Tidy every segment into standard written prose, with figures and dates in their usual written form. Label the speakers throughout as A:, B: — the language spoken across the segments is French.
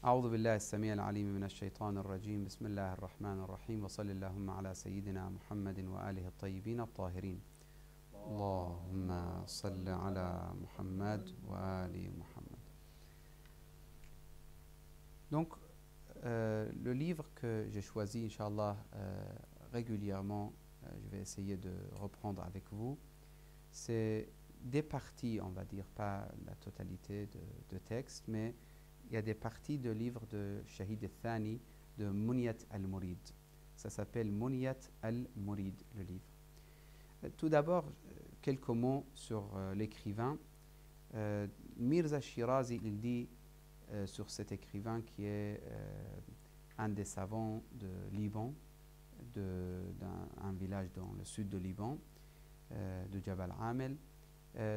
A: أعوذ بالله السميع العليم من الشيطان الرجيم بسم الله الرحمن الرحيم وصلى اللهم على سيدنا محمد وآله الطيبين الطاهرين اللهم صل على محمد وآل محمد. Donc le livre que j'ai choisi, Inch'Allah, régulièrement, je vais essayer de reprendre avec vous, c'est des parties, on va dire, pas la totalité de texte, mais il y a des parties de livres de Shahid al-Thani, de Munyat al-Murid. Ça s'appelle Munyat al-Murid, le livre. Tout d'abord, quelques mots sur l'écrivain. Mirza Shirazi, il dit sur cet écrivain qui est un des savants de Liban, d'un village dans le sud de Liban, de Jabal Amel.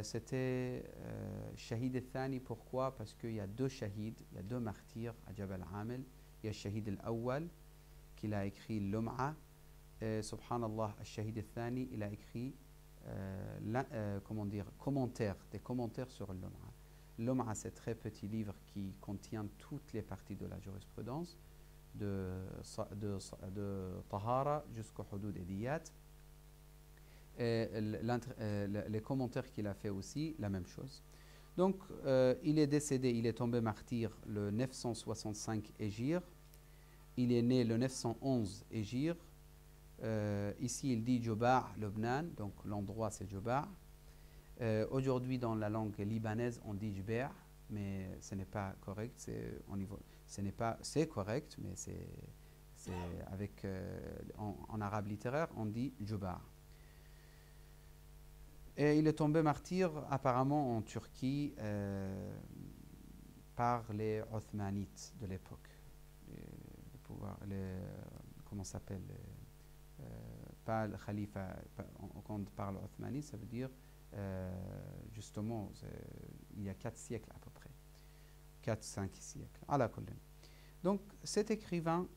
A: C'était Shahid al-Thani. Pourquoi? Parce qu'il y a deux shahids, il y a deux martyrs à Jabal Amel. Il y a Shahid al-Awwal qui a écrit Lum'a, et subhanallah, Shahid al-Thani, il a écrit comment dire, des commentaires sur Lum'a. Lum'a, c'est un très petit livre qui contient toutes les parties de la jurisprudence, de Tahara jusqu'au Hudud et Diyat. Et les commentaires qu'il a fait aussi, la même chose. Donc, il est décédé, il est tombé martyr le 965 Hégire. Il est né le 911 Hégire. Ici, il dit Juba', Lubnan, donc l'endroit c'est Juba'. Aujourd'hui, dans la langue libanaise, on dit Jber', mais ce n'est pas correct. C'est correct, mais c'est avec en arabe littéraire, on dit Juba'. Et il est tombé martyr apparemment en Turquie par les Othmanites de l'époque. Comment ça s'appelle, pas le khalifa, quand on parle Othmanite, ça veut dire justement il y a 4 siècles à peu près. 4-5 siècles. À la colonne. Donc cet écrivain,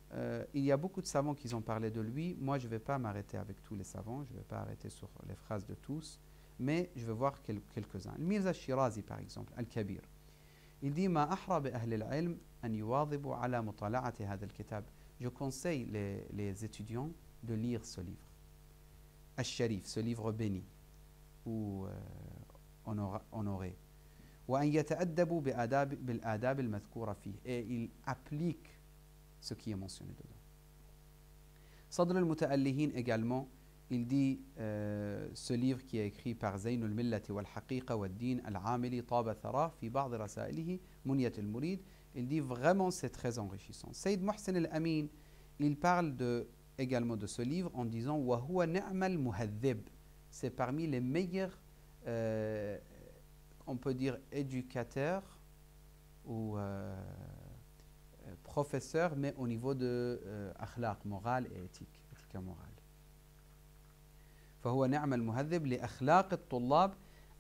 A: il y a beaucoup de savants qui ont parlé de lui. Moi, je ne vais pas m'arrêter avec tous les savants, je ne vais pas arrêter sur les phrases de tous, mais je vais voir quelques-uns. Mirza Shirazi, par exemple, Al-Kabir, il dit Ma ahra bi ahli al-ilm an yuwadhibu ala mutala'ati hadha al-kitab. Je conseille les étudiants de lire ce livre. Al-Sharif, ce livre béni ou honoré. Wa an yata'addabu bi adab al-madhkura fihi. Et il applique ce qui est mentionné dedans. Sadr al-Muta'allihin également, il dit ce livre qui est écrit par Zayn al-Millati wal-Haqiqa wal-Din al-Amili Taba Thara fi ba'd rasailihi Munyat al-Murid. Il dit vraiment c'est très enrichissant. Sayyid Muhsin al-Amin, il parle également de ce livre en disant wa huwa ni'mal muhadhib. C'est parmi les meilleurs on peut dire éducateurs ou professeurs, mais au niveau de akhlaq, morale et éthique morale. فهو نعم المهذب لأخلاق الطلاب.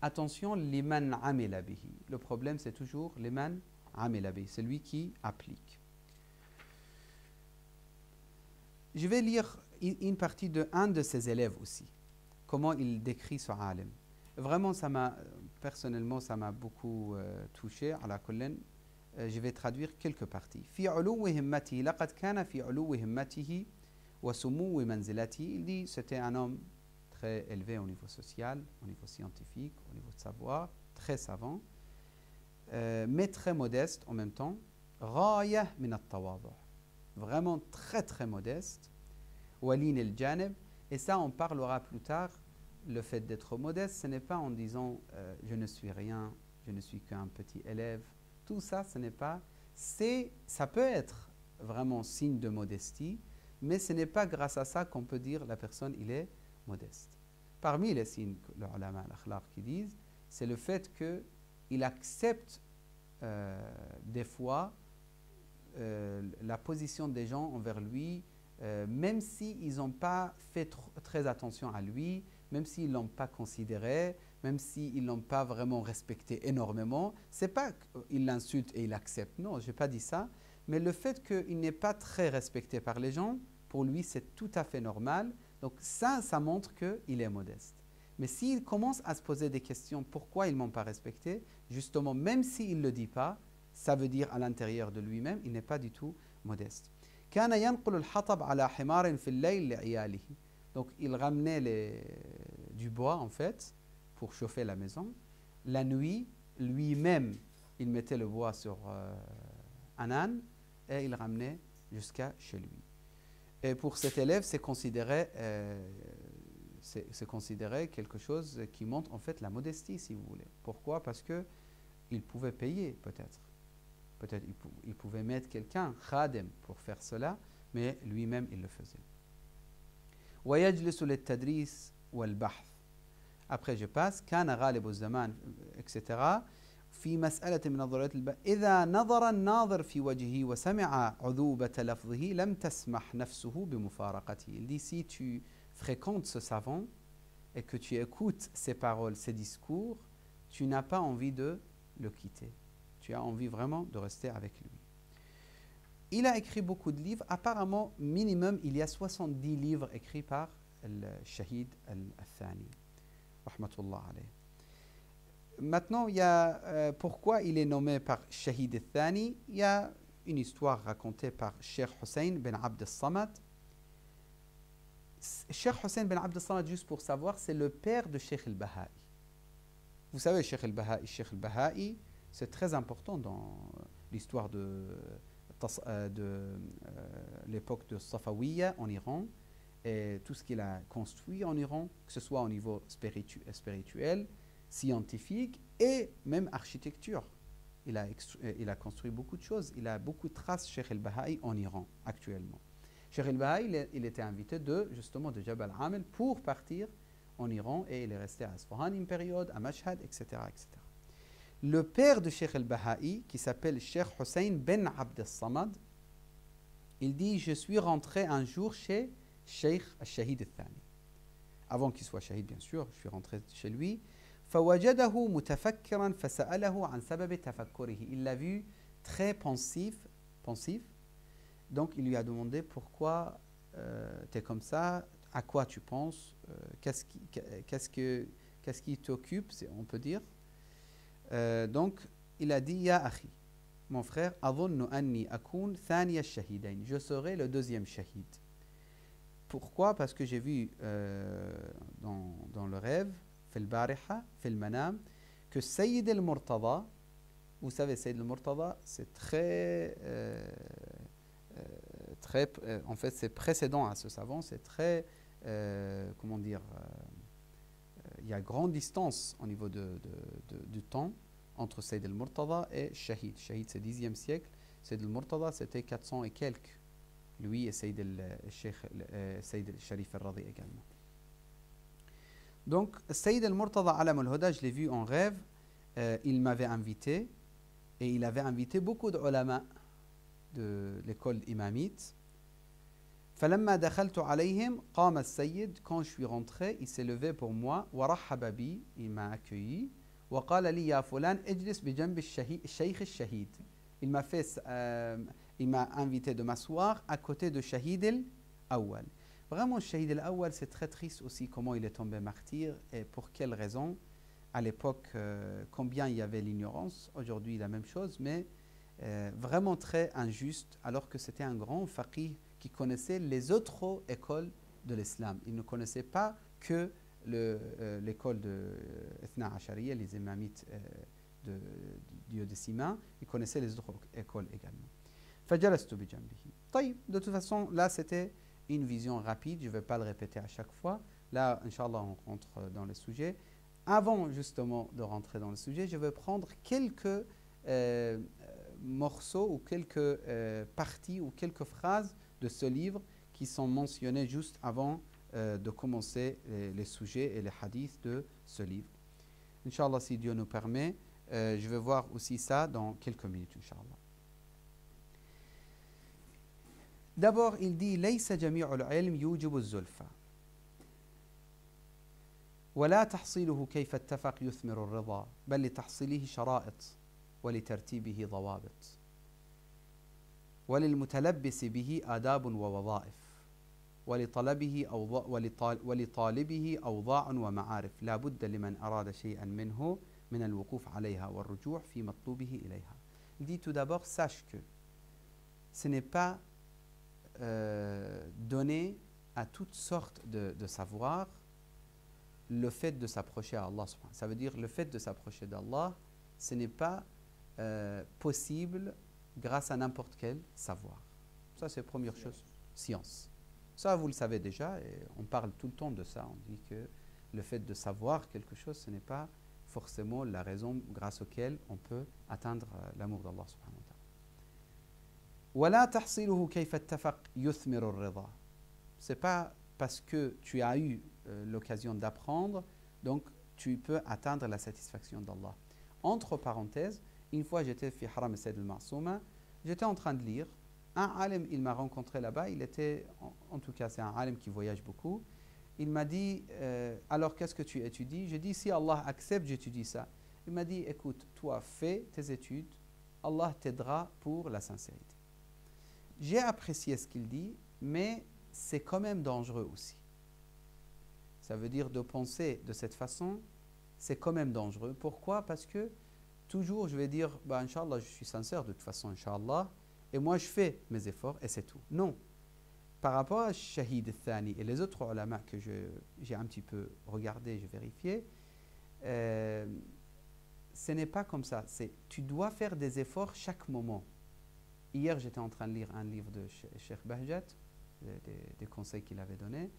A: Attention, liman amila bihi. Le problème, c'est toujours liman amila bihi, celui qui applique. Je vais lire une partie de un de ses élèves aussi. Comment il décrit ce alim. Vraiment, personnellement, ça m'a beaucoup touché. À la colonne, je vais traduire quelques parties. في علو همته لقد كان في علو همته وسمو منزلته. Il dit c'était un homme très élevé au niveau social, au niveau scientifique, au niveau de savoir, très savant, mais très modeste en même temps. غاية من التواضع. Vraiment très très modeste. ولين الجانب. Et ça, on parlera plus tard. Le fait d'être modeste, ce n'est pas en disant je ne suis rien, je ne suis qu'un petit élève. Tout ça, ce n'est pas. Ça peut être vraiment signe de modestie, mais ce n'est pas grâce à ça qu'on peut dire la personne il est modeste. Parmi les signes que les ulama al-akhlaq qui disent, c'est le fait qu'il accepte des fois la position des gens envers lui, même s'ils n'ont pas fait très attention à lui, même s'ils ne l'ont pas considéré, même s'ils ne l'ont pas vraiment respecté énormément. Ce n'est pas qu'il l'insulte et il accepte, non, je n'ai pas dit ça, mais le fait qu'il n'est pas très respecté par les gens, pour lui c'est tout à fait normal. Donc ça montre qu'il est modeste. Mais s'il commence à se poser des questions, pourquoi ils ne m'ont pas respecté, justement, même s'il ne le dit pas, ça veut dire à l'intérieur de lui-même, il n'est pas du tout modeste. كان ينقل الحطب على حمار في الليل لعياله. Donc il ramenait du bois en fait pour chauffer la maison. La nuit, lui-même, il mettait le bois sur un âne et il ramenait jusqu'à chez lui. Et pour cet élève, c'est considéré quelque chose qui montre en fait la modestie, si vous voulez. Pourquoi? Parce qu'il pouvait payer peut-être. Peut-être il pouvait mettre quelqu'un, khadim, pour faire cela, mais lui-même il le faisait. ويجلس للتدريس والبحث. Après je passe. كان غالب الزمان etc. في مسألة من نظريات البحث إذا نظر الناظر في وجهه وسمع عذوبة لفظه لم تسمح نفسه بمفارقته. Il dit si tu fréquentes ce savant et que tu écoutes ses paroles, ses discours, tu n'as pas envie de le quitter. Tu as envie vraiment de rester avec lui. Il a écrit beaucoup de livres. Apparemment, minimum, il y a 70 livres écrits par le Shahid al-Thani. Rahmatullah alayh. Maintenant, il y a pourquoi il est nommé par Shahid al-Thani. Il y a une histoire racontée par Cheikh Hussein ben Abd al-Samad. Cheikh Hussein ben Abd al-Samad, juste pour savoir, c'est le père de Cheikh al-Baha'i. Vous savez, Cheikh al-Baha'i, c'est très important dans l'histoire de l'époque de Safawiya en Iran et tout ce qu'il a construit en Iran, que ce soit au niveau spirituel, scientifique et même architecture. Il a construit beaucoup de choses. Il a beaucoup de traces Cheikh al-Baha'i en Iran actuellement. Cheikh al-Baha'i, il était invité justement de Jabal Amel pour partir en Iran et il est resté à Asfahan une période, à Mashhad, etc., etc. Le père de Cheikh al-Baha'i, qui s'appelle Cheikh Hussein ben Abd al-Samad, il dit: je suis rentré un jour chez Cheikh al-Shahid al-Thani. Avant qu'il soit shahid, bien sûr, je suis rentré chez lui. فوجده متفكرا فسأله عن سبب تفكره. Il l'a vu très pensif. Donc il lui a demandé pourquoi tu es comme ça, à quoi tu penses, qu'est-ce qui t'occupe, on peut dire. Donc il a dit: Ya akhi, mon frère, أظن أني أكون ثاني الشهيدين. Je serai le deuxième shahid. Pourquoi? Parce que j'ai vu dans le rêve, في البارحة, في المنام, que Sayyid al-Murtada, vous savez, Sayyid al-Murtada, c'est en fait, c'est précédent à ce savant, c'est très, comment dire, il y a grande distance au niveau du temps entre Sayyid al-Murtada et Shahid. Shahid, c'est 10e siècle. Sayyid al-Murtada, c'était 400 et quelques. Lui et Sayyid al-Sharif al-Radi également. Donc, Sayyid al-Murtada Alam al-Huda, je l'ai vu en rêve. Il m'avait invité et il avait invité beaucoup d'ulama de l'école imamite. فلما دخلت عليهم قام السيد. Quand je suis rentré, il s'est levé pour moi. ورحب بي, il m'a accueilli. وقال لي يا فلان اجلس بجنب الشيخ الشهيد. Il m'a invité de m'asseoir à côté de Shahid al-Awwal. Vraiment, Shahid al-Awwal, c'est très triste aussi comment il est tombé martyr et pour quelle raison. À l'époque, combien il y avait l'ignorance. Aujourd'hui, la même chose, mais vraiment très injuste, alors que c'était un grand faqih qui connaissait les autres écoles de l'islam. Il ne connaissait pas que l'école de Ithna Ashariya, les imamites duodécimains, il connaissait les autres écoles également. فجلست بجنبه. طيب, de toute façon, là c'était une vision rapide, je ne vais pas le répéter à chaque fois. Là, Inch'Allah, on rentre dans le sujet. Avant justement de rentrer dans le sujet, je vais prendre quelques morceaux ou quelques parties ou quelques phrases de ce livre qui sont mentionnées juste avant de commencer les sujets et les hadiths de ce livre. Inch'Allah, si Dieu nous permet, je vais voir aussi ça dans quelques minutes, Inch'Allah. D'abord, il dit: ليس جميع العلم يوجب الزلفى ولا تحصيله كيف اتفق يثمر الرضا بل لتحصيله شرائط ولترتيبه ضوابط وللمتلبس به آداب ووظائف ولطالبه أوضاع ومعارف لا بد لمن أراد شيئا منه من الوقوف عليها والرجوع في مطلوبه إليها. Il dit tout d'abord, sache que ce n'est pas donné à toutes sortes de savoir le fait de s'approcher à Allah. Ça veut dire le fait de s'approcher d'Allah, ce n'est pas possible grâce à n'importe quel savoir. Ça, c'est la première chose. Science. Ça, vous le savez déjà, et on parle tout le temps de ça. On dit que le fait de savoir quelque chose, ce n'est pas forcément la raison grâce auquel on peut atteindre l'amour d'Allah subhanahu wa ta'ala. وَلَا تَحْصِلُهُ كَيْفَ اتَّفَقْ يُثْمِرُ الرِّضَى. C'est pas parce que tu as eu l'occasion d'apprendre, donc tu peux atteindre la satisfaction d'Allah. Entre parenthèses, une fois j'étais fi Haram al-Sayyid al-Ma'souma, j'étais en train de lire. Un alim, il m'a rencontré là-bas, il était, en tout cas c'est un alim qui voyage beaucoup. Il m'a dit, alors qu'est-ce que tu étudies? J'ai dit, si Allah accepte, j'étudie ça. Il m'a dit, écoute, toi fais tes études, Allah t'aidera pour la sincérité. J'ai apprécié ce qu'il dit, mais c'est quand même dangereux aussi. Ça veut dire de penser de cette façon, c'est quand même dangereux. Pourquoi? Parce que toujours je vais dire, bah, Inch'Allah, je suis sincère de toute façon, Inch'Allah, et moi je fais mes efforts et c'est tout. Non. Par rapport à Shahid al-Thani et les autres ulama que j'ai un petit peu regardé, j'ai vérifié, ce n'est pas comme ça. Tu dois faire des efforts chaque moment. Hier, j'étais en train de lire un livre de Cheikh Bahjat, des conseils qu'il avait donnés.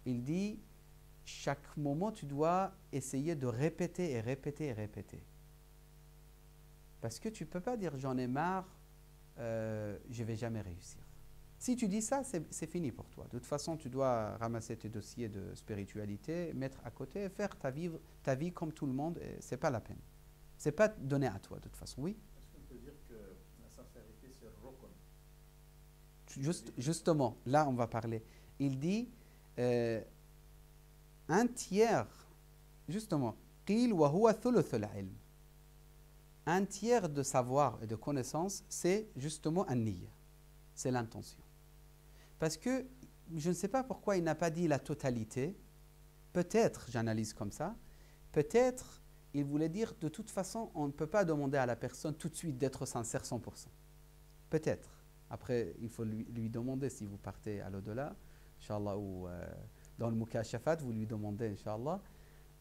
A: Il dit, chaque moment, tu dois essayer de répéter et répéter et répéter. Parce que tu ne peux pas dire, j'en ai marre, je ne vais jamais réussir. Si tu dis ça, c'est fini pour toi. De toute façon, tu dois ramasser tes dossiers de spiritualité, mettre à côté et faire ta vie comme tout le monde. Ce n'est pas la peine. Ce n'est pas donné à toi, de toute façon. Oui?
B: Est-ce qu'on peut dire que la sincérité, c'est rokon?
A: Justement, là, on va parler. Il dit, un tiers, justement, qil wa huwa thuluth al-ilm. Un tiers de savoir et de connaissance, c'est justement un niyya. C'est l'intention. Parce que je ne sais pas pourquoi il n'a pas dit la totalité. Peut-être, j'analyse comme ça, peut-être il voulait dire de toute façon, on ne peut pas demander à la personne tout de suite d'être sincère 100%. Peut-être. Après, il faut lui demander si vous partez à l'au-delà, Inch'Allah, ou dans le Mukashafat, vous lui demandez, Inch'Allah.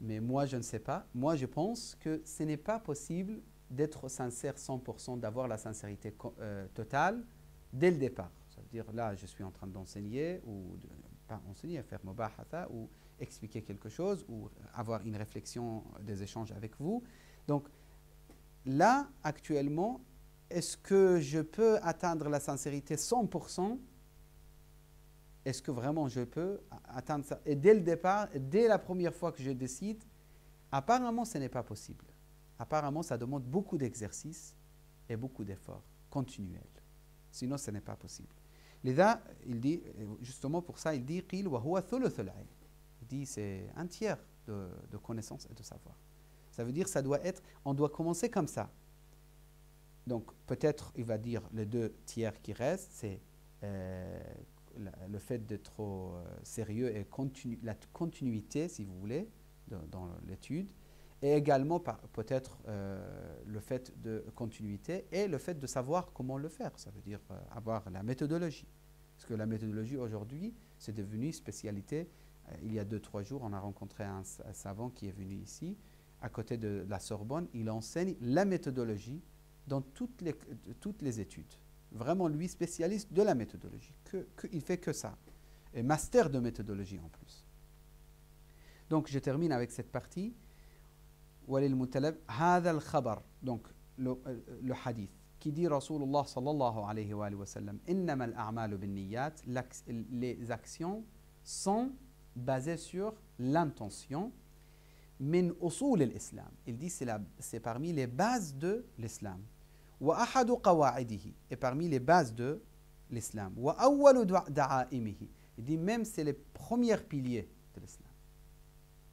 A: Mais moi, je ne sais pas. Moi, je pense que ce n'est pas possible d'être sincère 100%, d'avoir la sincérité totale dès le départ. Ça veut dire, là, je suis en train d'enseigner, ou pas enseigner, faire mubahatha, ou expliquer quelque chose, ou avoir une réflexion, des échanges avec vous. Donc, là, actuellement, est-ce que je peux atteindre la sincérité 100%? Est-ce que vraiment je peux atteindre ça? Et dès le départ, dès la première fois que je décide, apparemment, ce n'est pas possible. Apparemment, ça demande beaucoup d'exercices et beaucoup d'efforts continuels. Sinon, ce n'est pas possible. Lida, il dit, justement pour ça, il dit qil wa huwa thuluth al-ilm. Il dit c'est un tiers de connaissances et de savoir. Ça veut dire ça doit être, on doit commencer comme ça. Donc peut-être il va dire les 2 tiers qui restent, c'est le fait d'être trop sérieux et la continuité, si vous voulez, dans l'étude. Et également peut-être le fait de continuité et le fait de savoir comment le faire. Ça veut dire avoir la méthodologie. Parce que la méthodologie aujourd'hui, c'est devenu spécialité. Il y a 2-3 jours, on a rencontré un savant qui est venu ici, à côté de la Sorbonne. Il enseigne la méthodologie dans toutes les études. Vraiment, lui, spécialiste de la méthodologie. Il ne fait que ça. Et master de méthodologie en plus. Donc, je termine avec cette partie. هذا الخبر, donc le hadith qui dit Rasulullah sallallahu alayhi wa sallam, إنما الأعمال بالنيات, les actions sont basées sur l'intention. من أصول الإسلام, il dit c'est parmi les bases de l'islam. وأحد قواعده, et parmi les bases de l'islam. وأول دعائمه, il dit même c'est les premiers piliers de l'islam.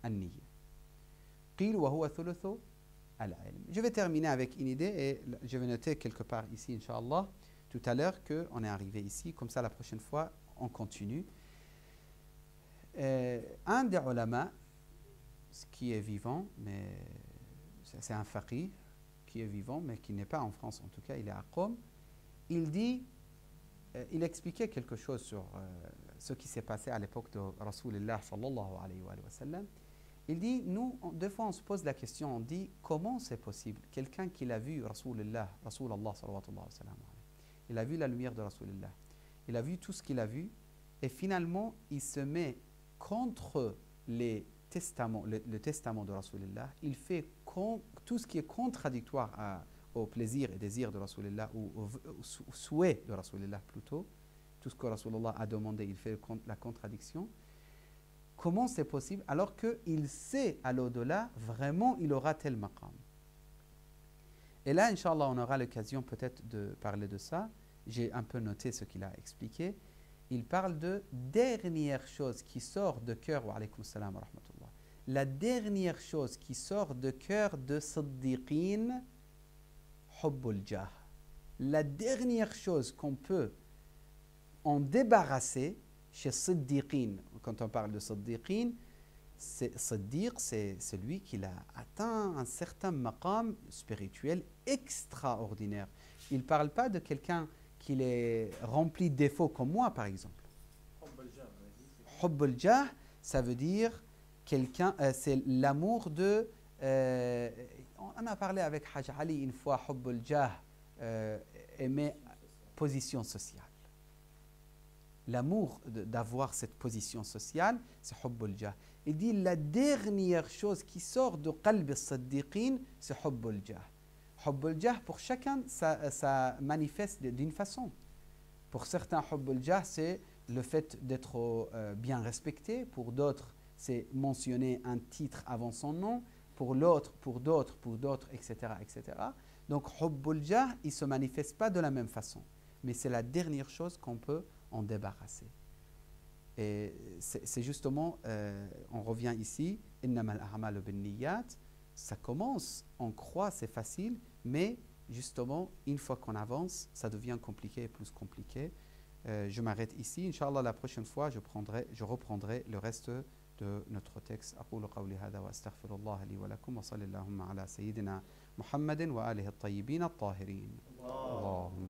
A: النية. Je vais terminer avec une idée et je vais noter quelque part ici, Inch'Allah, tout à l'heure qu'on est arrivé ici. Comme ça, la prochaine fois, on continue. Un des ulama, qui est vivant, mais c'est un faqih, qui est vivant, mais qui n'est pas en France en tout cas, il est à Qom. Il dit, il expliquait quelque chose sur ce qui s'est passé à l'époque de Rasulullah sallallahu alayhi wa sallam. Il dit, nous, deux fois on se pose la question, on dit, comment c'est possible? Quelqu'un qui l'a vu Rasulallah sallallahu alayhi wa sallam, il a vu la lumière de Rasulullah, il a vu tout ce qu'il a vu, et finalement, il se met contre les testaments, le testament de Rasulullah, il fait tout ce qui est contradictoire au plaisir et désir de Rasulullah, ou au souhait de Rasulullah plutôt, tout ce que Rasulullah a demandé, il fait la contradiction. Comment c'est possible alors qu'il sait à l'au-delà, vraiment il aura tel maqam. Et là, Inch'Allah, on aura l'occasion peut-être de parler de ça. J'ai un peu noté ce qu'il a expliqué. Il parle de dernière chose qui sort de cœur, wa alaykum salam wa rahmatullah. La dernière chose qui sort de cœur de Siddiqin, hubbul jah. La dernière chose qu'on peut en débarrasser chez Siddiqin, quand on parle de Siddiqin, Siddiq, c'est celui qui a atteint un certain maqam spirituel extraordinaire. Il ne parle pas de quelqu'un qui est rempli de défauts comme moi, par exemple. Hubbul jah, ça veut dire quelqu'un, c'est l'amour de... on a parlé avec Hajj Ali une fois, Hubbul jah, aimer position sociale. L'amour d'avoir cette position sociale, c'est Hubbul jah. Il dit la dernière chose qui sort de qalb al-Siddiqin, c'est Hubbul jah. Hubbul jah, pour chacun, ça manifeste d'une façon. Pour certains, Hubbul jah, c'est le fait d'être bien respecté. Pour d'autres, c'est mentionner un titre avant son nom. Pour l'autre, pour d'autres, etc., etc. Donc, Hubbul jah, il ne se manifeste pas de la même façon. Mais c'est la dernière chose qu'on peut en débarrasser. Et c'est justement, on revient ici, innamal a'malu binniyat, ça commence, on croit, c'est facile, mais justement, une fois qu'on avance, ça devient compliqué et plus compliqué. Je m'arrête ici. Inch'Allah, la prochaine fois, je reprendrai le reste de notre texte. أقول قولي هذا وأستغفر الله لي ولكم وصلى اللهم على سيدنا محمد وآله الطيبين الطاهرين. اللهم